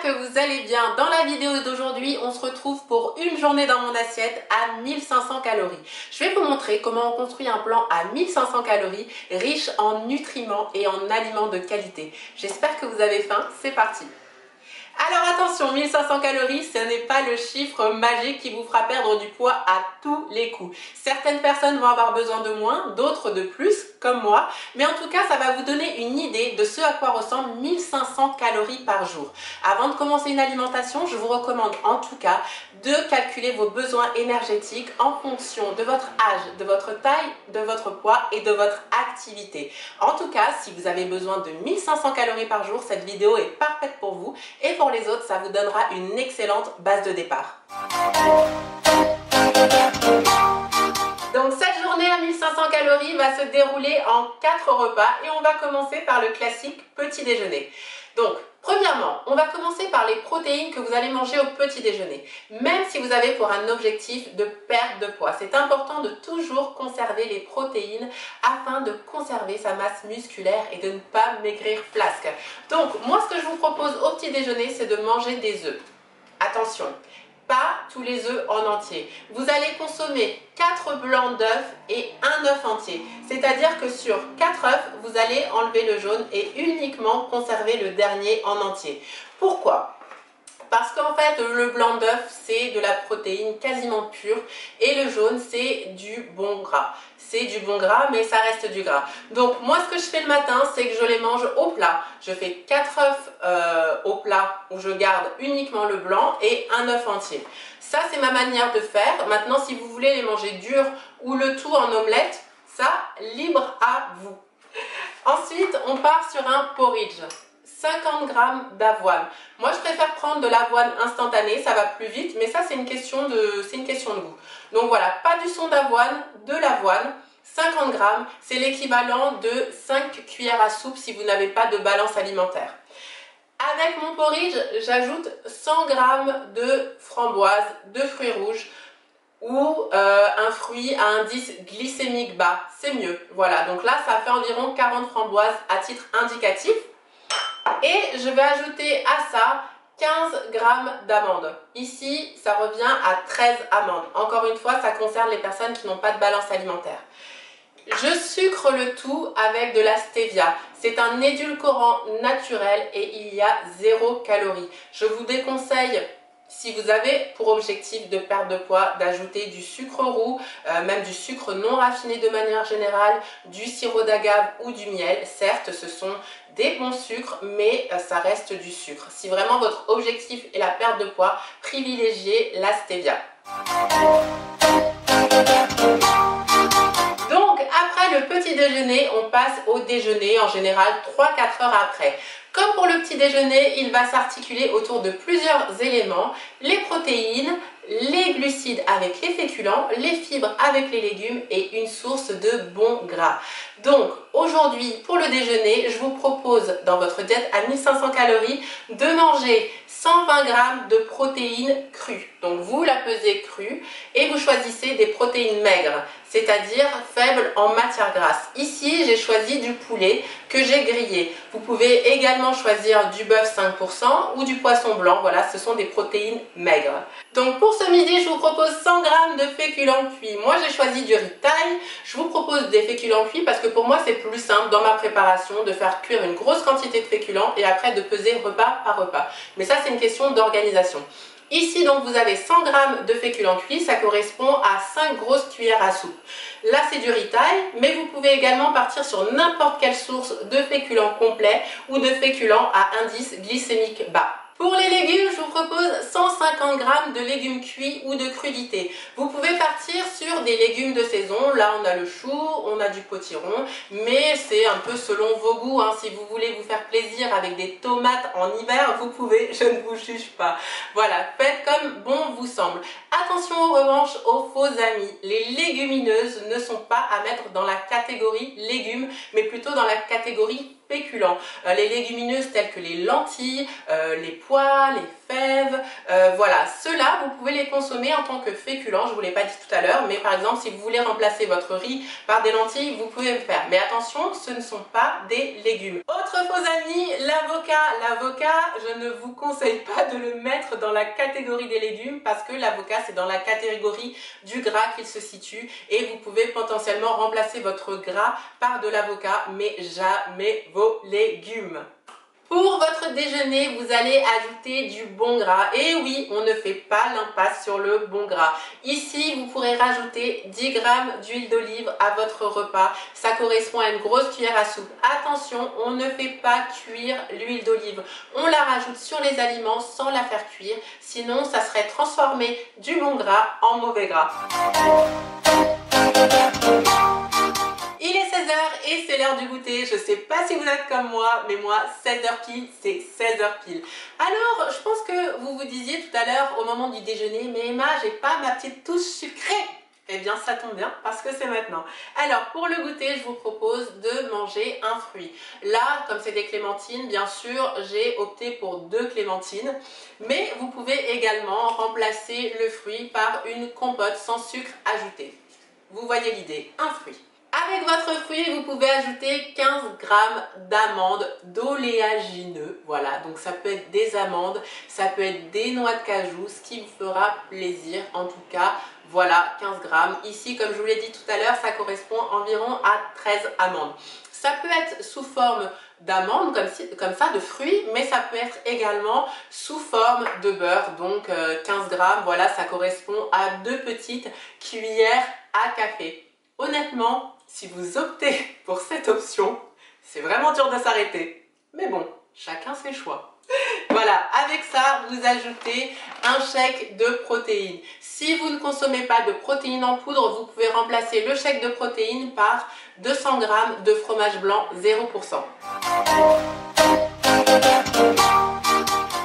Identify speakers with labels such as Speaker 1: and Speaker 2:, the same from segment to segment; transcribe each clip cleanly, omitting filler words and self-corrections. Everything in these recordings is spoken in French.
Speaker 1: que vous allez bien. Dans la vidéo d'aujourd'hui, on se retrouve pour une journée dans mon assiette à 1500 calories. Je vais vous montrer comment on construit un plan à 1500 calories, riche en nutriments et en aliments de qualité. J'espère que vous avez faim, c'est parti. Alors attention, 1500 calories, ce n'est pas le chiffre magique qui vous fera perdre du poids à tous les coups. Certaines personnes vont avoir besoin de moins, d'autres de plus, comme moi. Mais en tout cas, ça va vous donner une idée de ce à quoi ressemble 1500 calories par jour. Avant de commencer une alimentation, je vous recommande en tout cas de calculer vos besoins énergétiques en fonction de votre âge, de votre taille, de votre poids et de votre activité. En tout cas, si vous avez besoin de 1500 calories par jour, cette vidéo est parfaite pour vous. Et pour les autres, ça vous donnera une excellente base de départ. Donc cette journée à 1500 calories va se dérouler en 4 repas et on va commencer par le classique petit déjeuner. Donc premièrement, on va commencer par les protéines que vous allez manger au petit déjeuner. Même si vous avez pour un objectif de perte de poids, c'est important de toujours conserver les protéines afin de conserver sa masse musculaire et de ne pas maigrir flasque. Donc moi ce que je vous propose au petit déjeuner, c'est de manger des œufs. Attention, pas tous les œufs en entier. Vous allez consommer 4 blancs d'œufs et un œuf entier. C'est-à-dire que sur 4 œufs, vous allez enlever le jaune et uniquement conserver le dernier en entier. Pourquoi ? Parce qu'en fait, le blanc d'œuf, c'est de la protéine quasiment pure et le jaune, c'est du bon gras. C'est du bon gras, mais ça reste du gras. Donc, moi, ce que je fais le matin, c'est que je les mange au plat. Je fais 4 œufs au plat où je garde uniquement le blanc et un œuf entier. Ça, c'est ma manière de faire. Maintenant, si vous voulez les manger durs ou le tout en omelette, ça, libre à vous. Ensuite, on part sur un porridge. 50 g d'avoine. Moi, je préfère prendre de l'avoine instantanée, ça va plus vite, mais ça, c'est une question de goût. Donc voilà, pas du son d'avoine, de l'avoine. 50 g, c'est l'équivalent de 5 cuillères à soupe si vous n'avez pas de balance alimentaire. Avec mon porridge, j'ajoute 100 g de framboises, de fruits rouges, ou un fruit à indice glycémique bas, c'est mieux. Voilà, donc là, ça fait environ 40 framboises à titre indicatif. Et je vais ajouter à ça 15 g d'amandes. Ici, ça revient à 13 amandes. Encore une fois, ça concerne les personnes qui n'ont pas de balance alimentaire. Je sucre le tout avec de la stevia. C'est un édulcorant naturel et il y a 0 calories. Je vous déconseille, si vous avez pour objectif de perte de poids, d'ajouter du sucre roux, même du sucre non raffiné de manière générale, du sirop d'agave ou du miel. Certes, ce sont des bons sucres, mais ça reste du sucre. Si vraiment votre objectif est la perte de poids, privilégiez la stevia. Donc, après le petit déjeuner, on passe au déjeuner, en général 3-4 heures après. Comme pour le petit déjeuner, il va s'articuler autour de plusieurs éléments, les protéines, les glucides avec les féculents, les fibres avec les légumes et une source de bons gras. Donc aujourd'hui, pour le déjeuner, je vous propose dans votre diète à 1500 calories de manger 120 g de protéines crues. Donc vous la pesez crue et vous choisissez des protéines maigres, c'est-à-dire faibles en matière grasse. Ici, j'ai choisi du poulet que j'ai grillé. Vous pouvez également choisir du bœuf 5% ou du poisson blanc. Voilà, ce sont des protéines maigres. Donc pour ce midi, je vous propose 100 g de féculents cuits. Moi, j'ai choisi du riz thaï. Je vous propose des féculents cuits parce que pour moi, c'est plus simple dans ma préparation de faire cuire une grosse quantité de féculents et après de peser repas par repas. Mais ça, c'est une question d'organisation. Ici, donc, vous avez 100 g de féculents cuits, ça correspond à 5 grosses cuillères à soupe. Là, c'est du riz thaï, mais vous pouvez également partir sur n'importe quelle source de féculents complets ou de féculents à indice glycémique bas. Pour les légumes, je vous propose 150 g de légumes cuits ou de crudités. Vous pouvez partir sur des légumes de saison. Là, on a le chou, on a du potiron, mais c'est un peu selon vos goûts. Si vous voulez vous faire plaisir avec des tomates en hiver, vous pouvez, je ne vous juge pas. Voilà, faites comme bon vous semble. Attention en revanche aux faux amis. Les légumineuses ne sont pas à mettre dans la catégorie légumes, mais plutôt dans la catégorie féculents. Les légumineuses telles que les lentilles, les pois, les fèves, voilà, ceux-là vous pouvez les consommer en tant que féculents, je ne vous l'ai pas dit tout à l'heure, mais par exemple si vous voulez remplacer votre riz par des lentilles, vous pouvez le faire. Mais attention, ce ne sont pas des légumes. Autre Autre faux ami, l'avocat. L'avocat, je ne vous conseille pas de le mettre dans la catégorie des légumes parce que l'avocat, c'est dans la catégorie du gras qu'il se situe et vous pouvez potentiellement remplacer votre gras par de l'avocat, mais jamais vos légumes. Pour votre déjeuner, vous allez ajouter du bon gras. Et oui, on ne fait pas l'impasse sur le bon gras. Ici, vous pourrez rajouter 10 g d'huile d'olive à votre repas. Ça correspond à une grosse cuillère à soupe. Attention, on ne fait pas cuire l'huile d'olive. On la rajoute sur les aliments sans la faire cuire. Sinon, ça serait transformer du bon gras en mauvais gras. Il est 16h et c'est l'heure du goûter. Je sais pas si vous êtes comme moi, mais moi, 16h pile, c'est 16h pile. Alors, je pense que vous vous disiez tout à l'heure au moment du déjeuner, mais Emma, j'ai pas ma petite touche sucrée. Eh bien, ça tombe bien parce que c'est maintenant. Alors, pour le goûter, je vous propose de manger un fruit. Là, comme c'est des clémentines, bien sûr, j'ai opté pour 2 clémentines. Mais vous pouvez également remplacer le fruit par une compote sans sucre ajouté. Vous voyez l'idée, un fruit. Avec votre fruit, vous pouvez ajouter 15 g d'amandes d'oléagineux. Voilà, donc ça peut être des amandes, ça peut être des noix de cajou, ce qui vous fera plaisir. En tout cas, voilà, 15 g. Ici, comme je vous l'ai dit tout à l'heure, ça correspond environ à 13 amandes. Ça peut être sous forme d'amandes, comme ça, de fruits, mais ça peut être également sous forme de beurre. Donc 15 g, voilà, ça correspond à 2 petites cuillères à café. Honnêtement, si vous optez pour cette option, c'est vraiment dur de s'arrêter. Mais bon, chacun ses choix. Voilà, avec ça, vous ajoutez un shake de protéines. Si vous ne consommez pas de protéines en poudre, vous pouvez remplacer le shake de protéines par 200 g de fromage blanc 0%.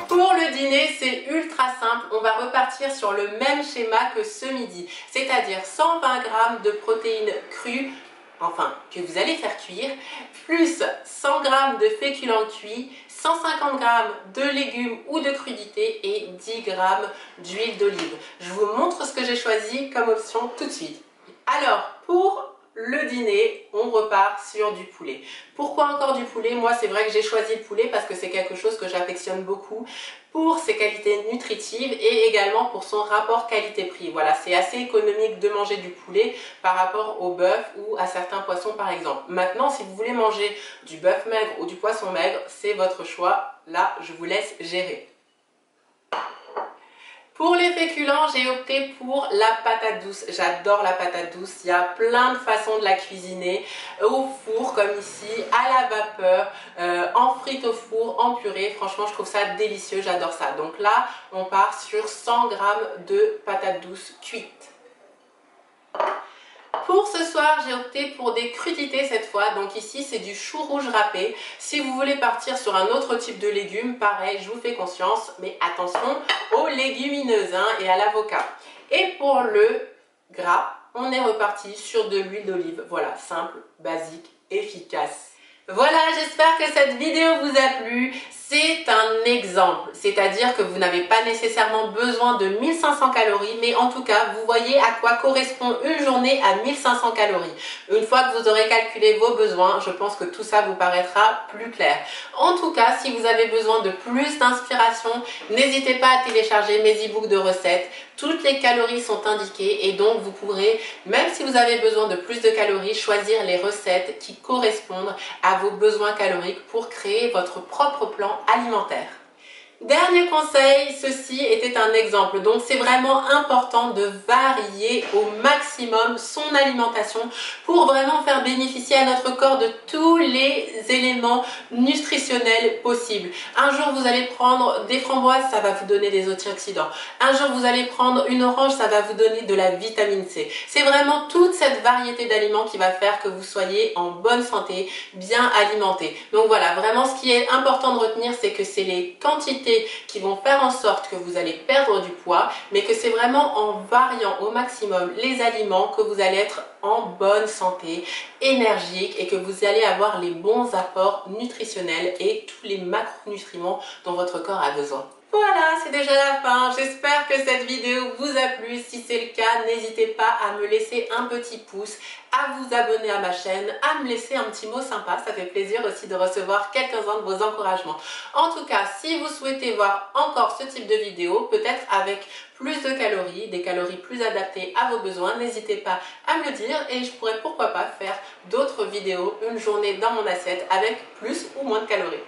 Speaker 1: Pour le dîner, c'est ultra simple. On va repartir sur le même schéma que ce midi, c'est-à-dire 120 g de protéines crues, enfin que vous allez faire cuire, plus 100 g de féculents cuits, 150 g de légumes ou de crudités et 10 g d'huile d'olive. Je vous montre ce que j'ai choisi comme option tout de suite. Alors, pour le dîner, on repart sur du poulet. Pourquoi encore du poulet? Moi, c'est vrai que j'ai choisi le poulet parce que c'est quelque chose que j'affectionne beaucoup pour ses qualités nutritives et également pour son rapport qualité-prix. Voilà, c'est assez économique de manger du poulet par rapport au bœuf ou à certains poissons par exemple. Maintenant, si vous voulez manger du bœuf maigre ou du poisson maigre, c'est votre choix. Là, je vous laisse gérer. Pour les féculents, j'ai opté pour la patate douce. J'adore la patate douce. Il y a plein de façons de la cuisiner. Au four, comme ici, à la vapeur, en frite au four, en purée. Franchement, je trouve ça délicieux. J'adore ça. Donc là, on part sur 100 g de patate douce cuite. Pour ce soir, j'ai opté pour des crudités cette fois. Donc ici, c'est du chou rouge râpé. Si vous voulez partir sur un autre type de légumes, pareil, je vous fais confiance. Mais attention aux légumineuses et à l'avocat. Et pour le gras, on est reparti sur de l'huile d'olive. Voilà, simple, basique, efficace. Voilà, j'espère que cette vidéo vous a plu. C'est un exemple, c'est-à-dire que vous n'avez pas nécessairement besoin de 1500 calories, mais en tout cas, vous voyez à quoi correspond une journée à 1500 calories. Une fois que vous aurez calculé vos besoins, je pense que tout ça vous paraîtra plus clair. En tout cas, si vous avez besoin de plus d'inspiration, n'hésitez pas à télécharger mes e-books de recettes. Toutes les calories sont indiquées et donc vous pourrez, même si vous avez besoin de plus de calories, choisir les recettes qui correspondent à vos besoins caloriques pour créer votre propre plan alimentaire. Dernier conseil, ceci était un exemple, donc c'est vraiment important de varier au maximum son alimentation pour vraiment faire bénéficier à notre corps de tous les éléments nutritionnels possibles. Un jour vous allez prendre des framboises, ça va vous donner des antioxydants. Un jour vous allez prendre une orange, ça va vous donner de la vitamine C. C'est vraiment toute cette variété d'aliments qui va faire que vous soyez en bonne santé, bien alimenté. Donc voilà, vraiment ce qui est important de retenir, c'est que c'est les quantités qui vont faire en sorte que vous allez perdre du poids, mais que c'est vraiment en variant au maximum les aliments que vous allez être en bonne santé, énergique et que vous allez avoir les bons apports nutritionnels et tous les macronutriments dont votre corps a besoin. Voilà, c'est déjà la fin. J'espère que cette vidéo vous a plu. Si c'est le cas, n'hésitez pas à me laisser un petit pouce, à vous abonner à ma chaîne, à me laisser un petit mot sympa. Ça fait plaisir aussi de recevoir quelques-uns de vos encouragements. En tout cas, si vous souhaitez voir encore ce type de vidéo, peut-être avec plus de calories, des calories plus adaptées à vos besoins, n'hésitez pas à me le dire et je pourrais pourquoi pas faire d'autres vidéos, une journée dans mon assiette avec plus ou moins de calories.